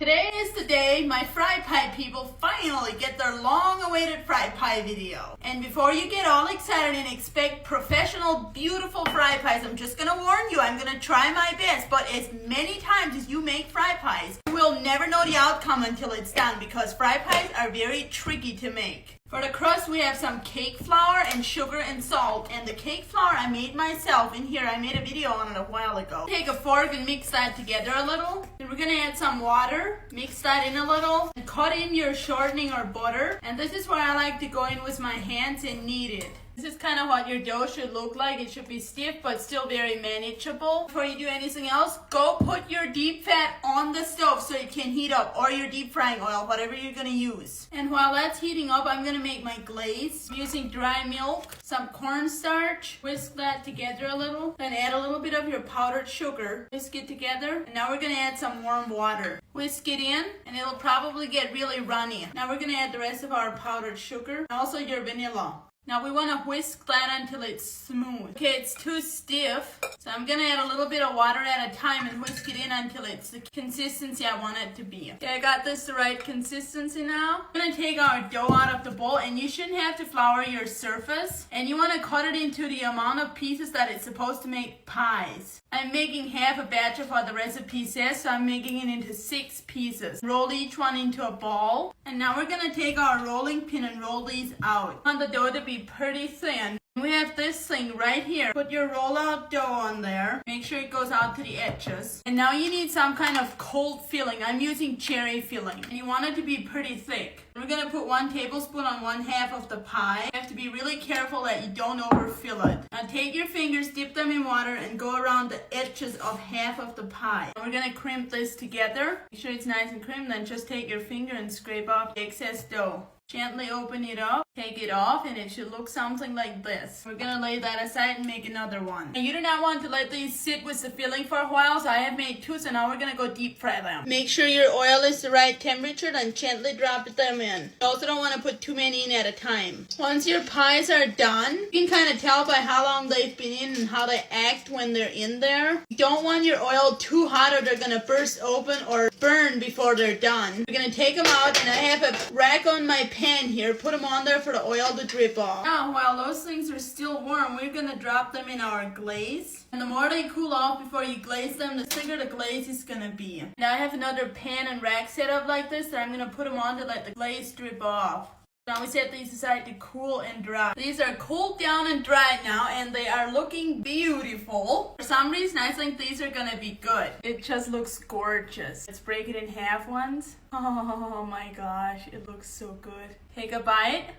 Today is the day my fry pie people finally get their long-awaited fry pie video. And before you get all excited and expect professional, beautiful fry pies, I'm just gonna warn you, I'm gonna try my best, but as many times as you make fry pies, you will never know the outcome until it's done because fry pies are very tricky to make. For the crust, we have some cake flour and sugar and salt. And the cake flour I made myself in here. I made a video on it a while ago. Take a fork and mix that together a little. Then we're going to add some water. Mix that in a little. And cut in your shortening or butter. And this is where I like to go in with my hands and knead it. This is kind of what your dough should look like. It should be stiff but still very manageable. Before you do anything else, go put your deep fat on the stove so it can heat up, or your deep frying oil, whatever you're going to use. And while that's heating up, I'm going to make my glaze. I'm using dry milk, some cornstarch. Whisk that together a little. Then add a little bit of your powdered sugar. Whisk it together. And now we're going to add some warm water. Whisk it in, and it'll probably get really runny. Now we're going to add the rest of our powdered sugar, and also your vanilla. Now we want to whisk that until it's smooth. Okay, it's too stiff, so I'm going to add a little bit of water at a time and whisk it in until it's the consistency I want it to be. Okay, I got this the right consistency now. I'm going to take our dough out of the bowl, and you shouldn't have to flour your surface. And you want to cut it into the amount of pieces that it's supposed to make pies. I'm making half a batch of what the recipe says, so I'm making it into 6 pieces. Roll each one into a ball. And now we're going to take our rolling pin and roll these out. I want the dough to be pretty thin. We have this thing right here. Put your rollout dough on there. Make sure it goes out to the edges. And now you need some kind of cold filling. I'm using cherry filling. And you want it to be pretty thick. We're going to put 1 tablespoon on 1/2 of the pie. You have to be really careful that you don't overfill it. Now take your fingers, dip them in water, and go around the edges of half of the pie. And we're going to crimp this together. Make sure it's nice and crimped. Then just take your finger and scrape off the excess dough. Gently open it up, take it off, and it should look something like this. We're going to lay that aside and make another one. And you do not want to let these sit with the filling for a while, so I have made 2, so now we're going to go deep fry them. Make sure your oil is the right temperature, then gently drop them in. You also don't want to put too many in at a time. Once your pies are done, you can kind of tell by how long they've been in and how they act when they're in there. You don't want your oil too hot or they're going to burst open or burn before they're done. We're going to take them out, and I have a rack on my pan here. Put them on there for the oil to drip off. Now, while those things are still warm, we're going to drop them in our glaze. And the more they cool off before you glaze them, the thicker the glaze is going to be. Now I have another pan and rack set up like this that I'm going to put them on to let the glaze drip off. Now we set these aside to cool and dry. These are cooled down and dried now, and they are looking beautiful. For some reason, I think these are gonna be good. It just looks gorgeous. Let's break it in half once. Oh my gosh, it looks so good. Take a bite.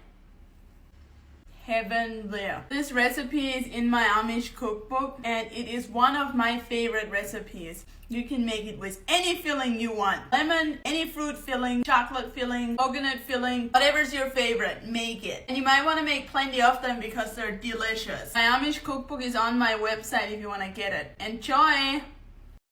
Heavenly. This recipe is in my Amish cookbook, and it is one of my favorite recipes. You can make it with any filling you want. Lemon, any fruit filling, chocolate filling, coconut filling, whatever's your favorite, make it. And you might want to make plenty of them because they're delicious. My Amish cookbook is on my website if you want to get it. Enjoy!